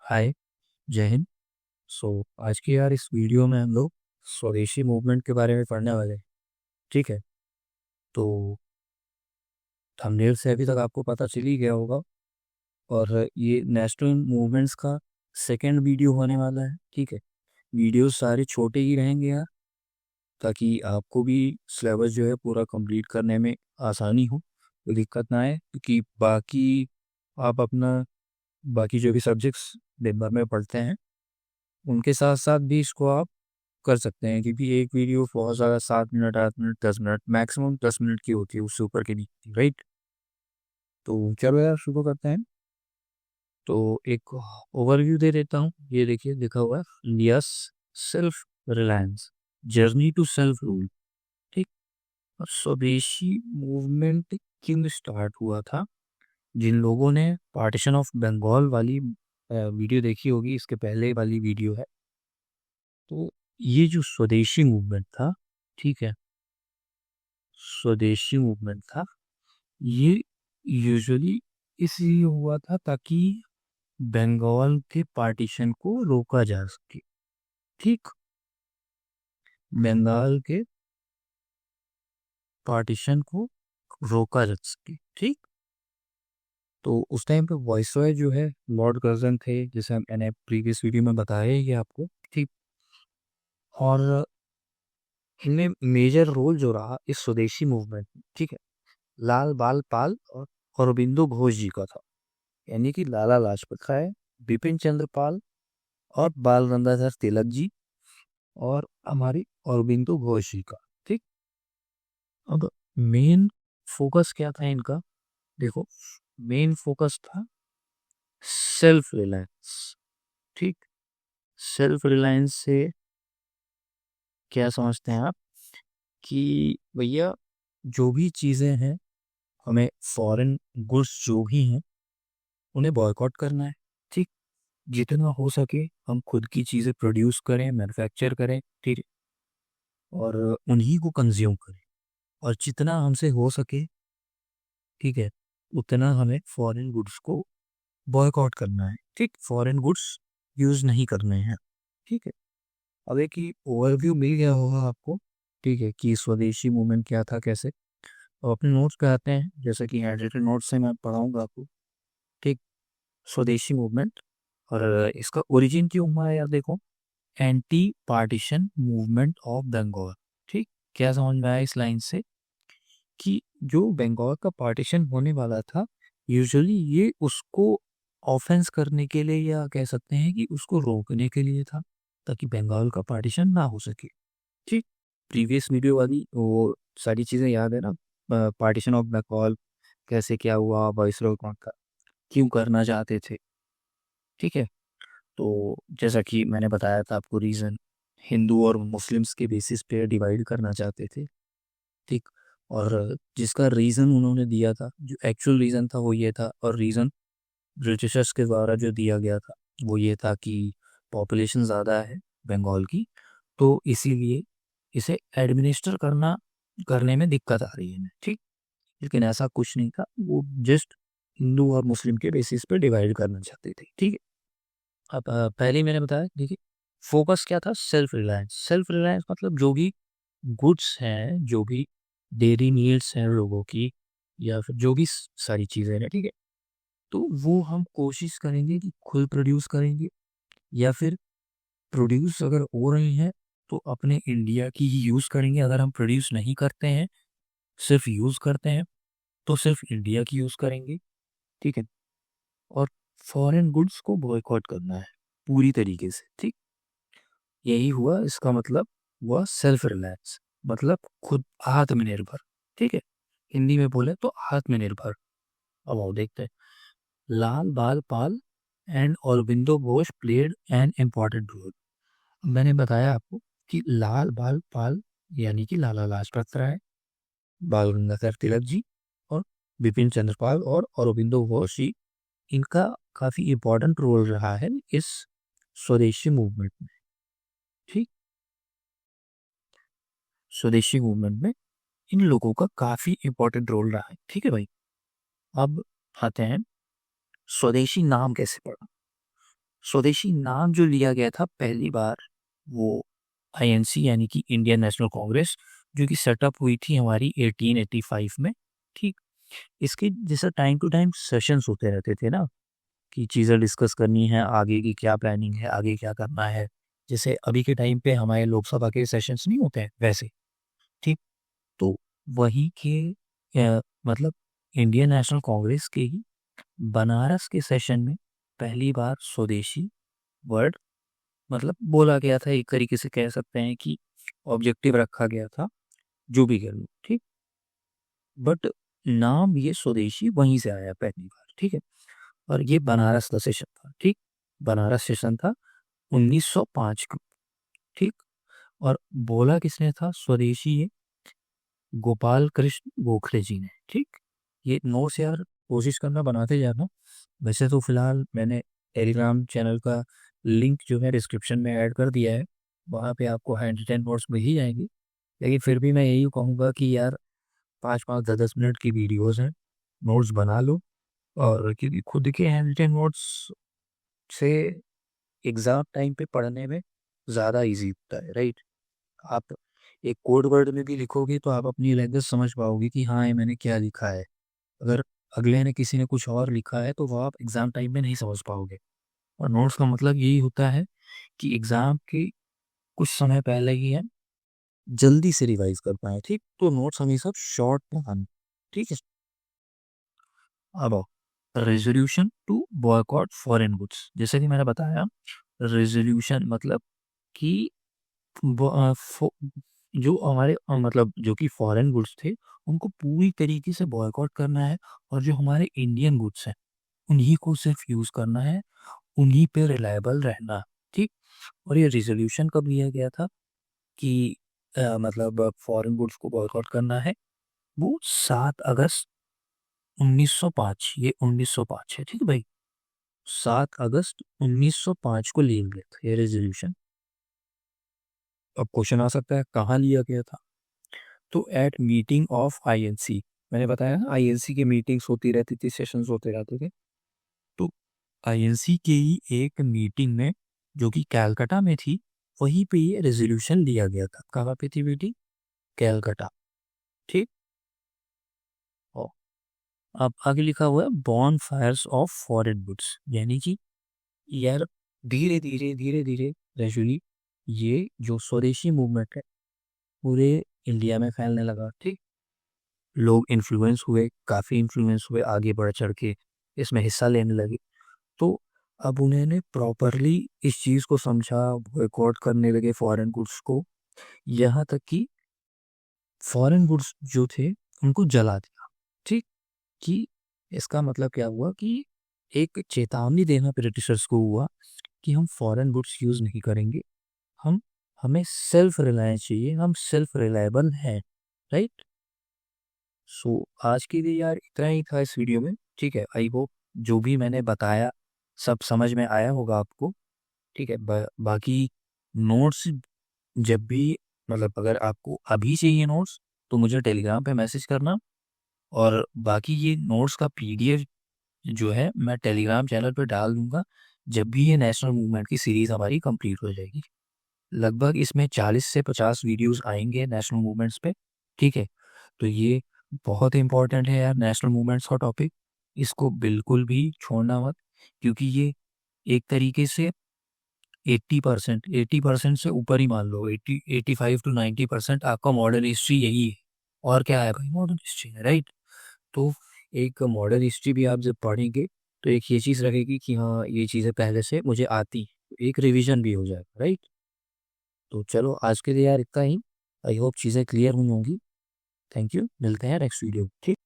हाय, जय हिंद। आज की इस वीडियो में हम लोग स्वदेशी मूवमेंट के बारे में पढ़ने वाले हैं। ठीक है। तो थंबनेल से अभी तक आपको पता चल ही गया होगा। और ये नेशनल मूवमेंट्स का सेकंड वीडियो होने वाला है। ठीक है। वीडियो सारे छोटे ही रहेंगे यार, ताकि आपको भी सिलेबस जो है पूरा कंप्लीट करने में आसानी हो, कोई दिक्कत ना आए। क्योंकि आप अपना बाकी जो भी सब्जेक्ट्स दिन भर में पढ़ते हैं, उनके साथ साथ भी इसको आप कर सकते हैं। क्योंकि एक वीडियो बहुत ज़्यादा 7 minute 8 minute 10 minute maximum 10 minute की होती है, उससे ऊपर की नहीं होती, राइट। तो चलो यार शुरू करते हैं। तो एक ओवरव्यू दे देता हूँ। ये देखिए, लिखा हुआ है India self reliance journey to self rule. ठीक। और स्वदेशी मूवमेंट क्यों स्टार्ट हुआ था? जिन लोगों ने पार्टीशन ऑफ बंगाल वाली वीडियो देखी होगी, इसके पहले वाली वीडियो है। तो ये जो स्वदेशी मूवमेंट था, ठीक है, स्वदेशी मूवमेंट था, ये यूजुअली इसलिए हुआ था ताकि बंगाल के पार्टीशन को रोका जा सके। ठीक। बंगाल के पार्टीशन को रोका जा सके। ठीक। तो उस टाइम पे वाइसरॉय जो है लॉर्ड कर्जन थे, जैसे मैंने प्रीवियस वीडियो में बताया ही है आपको। ठीक। और इनमें मेजर रोल जो रहा इस स्वदेशी मूवमेंट में, ठीक है, लाल बाल पाल और अरबिंदो घोष जी का था। यानी कि लाला लाजपत राय, बिपिन चंद्र पाल और बाल गंगाधर तिलक जी और हमारी अरबिंदो घोष जी का। ठीक। अब मेन फोकस क्या था इनका? देखो, मेन फोकस था सेल्फ रिलायंस। ठीक। सेल्फ रिलायंस से क्या समझते हैं आप? कि भैया, जो भी चीजें हैं, हमें फॉरेन गुड्स जो भी हैं, उन्हें बॉयकॉट करना है। ठीक। जितना हो सके हम खुद की चीजें प्रोड्यूस करें, मैन्युफैक्चर करें। ठीक। और उन्हीं को कंज्यूम करें। और जितना हमसे हो सके, ठीक है, उतना हमें फॉरेन गुड्स को बॉयकॉट करना है। ठीक। फॉरेन गुड्स यूज नहीं करने हैं। ठीक है। अब एक ही ओवरव्यू मिल गया होगा आपको, ठीक है, कि स्वदेशी मूवमेंट क्या था, कैसे। अब अपने नोट्स पे आते हैं, जैसे कि हैंड नोट्स से मैं पढ़ाऊंगा आपको। ठीक। स्वदेशी मूवमेंट और इसका ओरिजिन क्यों हुआ है यार, देखो, anti partition movement of Bengal. ठीक। क्या समझ में आया इस लाइन से? कि जो बंगाल का पार्टीशन होने वाला था, यूजुअली ये उसको ऑफेंस करने के लिए, या कह सकते हैं कि उसको रोकने के लिए था, ताकि बंगाल का पार्टीशन ना हो सके। ठीक। प्रीवियस वीडियो वाली वो सारी चीज़ें याद है ना? पार्टीशन ऑफ बंगाल कैसे, क्या हुआ, वाइसरॉय कौन था, क्यों करना चाहते थे। ठीक है। तो जैसा कि मैंने बताया था आपको, रीज़न हिंदू और मुस्लिम्स के बेसिस पे डिवाइड करना चाहते थे। ठीक। और जिसका रीज़न उन्होंने दिया था, जो एक्चुअल रीज़न था वो ये था, और रीज़न ब्रिटिशर्स के द्वारा जो दिया गया था वो ये था कि पॉपुलेशन ज़्यादा है बंगाल की, तो इसीलिए इसे एडमिनिस्टर करने में दिक्कत आ रही है इन्हें। ठीक। लेकिन ऐसा कुछ नहीं था, वो जस्ट हिंदू और मुस्लिम के बेसिस पे डिवाइड करना चाहते थे। ठीक है। अब पहले ही मैंने बताया, देखिए, फोकस क्या था? Self reliance. सेल्फ रिलायंस मतलब जो भी गुड्स हैं, जो भी डेली नीड्स हैं लोगों की, या फिर जो भी सारी चीज़ें हैं, ठीक है, तो वो हम कोशिश करेंगे कि खुद प्रोड्यूस करेंगे, या फिर प्रोड्यूस अगर हो रही हैं तो अपने इंडिया की ही यूज़ करेंगे। अगर हम प्रोड्यूस नहीं करते हैं, सिर्फ यूज़ करते हैं, तो सिर्फ इंडिया की यूज़ करेंगे। ठीक है। और फॉरेन गुड्स को बॉयकॉट करना है पूरी तरीके से। ठीक। यही हुआ, इसका मतलब हुआ सेल्फ रिलायंस, मतलब खुद आत्मनिर्भर। ठीक है। हिंदी में बोले तो आत्मनिर्भर। अब आओ देखते हैं। Lal Bal Pal and Aurobindo Ghosh played an important role. मैंने बताया आपको कि लाल बाल पाल यानी कि लाला लाजपत राय, बाल गंगाधर तिलक जी और बिपिन चंद्र पाल और अरबिंदो घोष जी, इनका काफी इम्पोर्टेंट रोल रहा है इस स्वदेशी मूवमेंट में। ठीक। स्वदेशी मूवमेंट में इन लोगों का काफी इंपॉर्टेंट रोल रहा है। ठीक है भाई। अब आते हैं, स्वदेशी नाम कैसे पड़ा? स्वदेशी नाम जो लिया गया था पहली बार, वो आईएनसी यानी कि इंडियन नेशनल कांग्रेस, जो कि सेटअप हुई थी हमारी 1885 में। ठीक, इसके जैसा टाइम टू टाइम सेशंस होते रहते थे ना, कि चीज़ें डिस्कस करनी है, आगे की क्या प्लानिंग है, आगे क्या करना है। जैसे अभी के टाइम पे हमारे लोकसभा के सेशंस नहीं होते हैं वैसे। ठीक, तो वहीं के मतलब इंडियन नेशनल कांग्रेस के ही बनारस के सेशन में पहली बार स्वदेशी वर्ड मतलब बोला गया था। एक तरीके से कह सकते हैं कि ऑब्जेक्टिव रखा गया था, जो भी कह लो। ठीक, बट नाम ये स्वदेशी वहीं से आया पहली बार। ठीक है, और ये बनारस का सेशन था। ठीक, बनारस सेशन था 1905 को। ठीक, और बोला किसने था स्वदेशी? ये गोपाल कृष्ण गोखले जी ने। ठीक, ये नोट्स यार कोशिश करना बनाते जाना। वैसे तो फिलहाल मैंने टेलीग्राम चैनल का लिंक जो है डिस्क्रिप्शन में ऐड कर दिया है, वहाँ पे आपको हैंड रिटन नोट्स मिल ही जाएंगी। लेकिन फिर भी मैं यही कहूँगा कि यार 5-5 10-10 मिनट की वीडियोस हैं, नोट्स बना लो। और क्योंकि खुद के हैंड रिटन नोट्स से एग्ज़ाम टाइम पे पढ़ने में ज़्यादा इजी होता है, राइट? आप एक कोड वर्ड में भी लिखोगे तो आप अपनी लैंग्वेज समझ पाओगे कि हाँ, ये मैंने क्या लिखा है। अगर अगले ने किसी ने कुछ और लिखा है तो वो आप एग्ज़ाम टाइम में नहीं समझ पाओगे। और नोट्स का मतलब यही होता है कि एग्ज़ाम के कुछ समय पहले ही है, जल्दी से रिवाइज़ कर पाएँ। ठीक? तो नोट्स हमेशा शॉर्ट में आने। ठीक है? अब आओ, resolution to boycott foreign goods. जैसे कि मैंने बताया, रेज़ोल्यूशन मतलब कि वो जो हमारे मतलब जो कि फॉरेन गुड्स थे, उनको पूरी तरीके से बॉयकॉट करना है, और जो हमारे इंडियन गुड्स हैं, उन्हीं को सिर्फ यूज़ करना है, उन्हीं पे रिलायबल रहना। ठीक, और ये रिजोल्यूशन कब लिया गया था कि मतलब फॉरेन गुड्स को बॉयकॉट करना है? वो 7 अगस्त 1905, ये 1905 है। ठीक है भाई, 7 अगस्त 1905 को लिया गया था ये रेजोल्यूशन। अब क्वेश्चन आ सकता है कहाँ लिया गया था? तो एट मीटिंग ऑफ आईएनसी, मैंने बताया ना आईएनसी की मीटिंग्स होती रहती थी, सेशंस होते रहते थे। तो आईएनसी की ही एक मीटिंग में, जो कि कैलकाटा में थी, वहीं पे ये रेजोल्यूशन लिया गया था। कहाँ पे थी मीटिंग? कैलकाटा। ठीक, और अब आगे लिखा हुआ है बॉन फायर्स ऑफ फॉरेन गुड्स, यानी कि यार धीरे धीरे धीरे धीरे ग्रेजुअली ये जो स्वदेशी मूवमेंट है पूरे इंडिया में फैलने लगा। ठीक, लोग इन्फ्लुएंस हुए, काफ़ी इन्फ्लुएंस हुए, आगे बढ़ चढ़ के इसमें हिस्सा लेने लगे। तो अब उन्होंने प्रॉपरली इस चीज़ को समझा, बॉयकॉट करने लगे फॉरेन गुड्स को, यहाँ तक कि फॉरेन गुड्स जो थे उनको जला दिया। ठीक, कि इसका मतलब क्या हुआ कि एक चेतावनी देना ब्रिटिशर्स को हुआ कि हम फॉरेन गुड्स यूज़ नहीं करेंगे, हम हमें सेल्फ रिलायंस चाहिए, हम सेल्फ रिलायबल हैं। राइट? सो आज के लिए यार इतना ही था इस वीडियो में। ठीक है, आई होप जो भी मैंने बताया सब समझ में आया होगा आपको। ठीक है, बाकी नोट्स जब भी मतलब अगर आपको अभी चाहिए नोट्स तो मुझे टेलीग्राम पे मैसेज करना, और बाकी ये नोट्स का पीडीएफ जो है मैं टेलीग्राम चैनल पे डाल दूंगा जब भी ये नेशनल मूवमेंट की सीरीज हमारी कंप्लीट हो जाएगी। लगभग इसमें 40 से 50 वीडियोस आएंगे नेशनल मूवमेंट्स पे। ठीक है, तो ये बहुत इंपॉर्टेंट है यार नेशनल मूवमेंट्स का टॉपिक, इसको बिल्कुल भी छोड़ना मत, क्योंकि ये एक तरीके से 80% से ऊपर ही मान लो, 85 to 90% आपका मॉडर्न हिस्ट्री यही है। और क्या है भाई, मॉडर्न हिस्ट्री है, राइट? तो एक मॉडर्न हिस्ट्री भी आप जब पढ़ेंगे तो एक ये चीज़ रहेगी कि हाँ ये चीज़ें पहले से मुझे आती हैं, एक रिवीजन भी हो जाएगा, राइट? तो चलो आज के लिए यार इतना ही। आई होप चीज़ें क्लियर हुई होंगी। थैंक यू, मिलते हैं नेक्स्ट वीडियो। ठीक।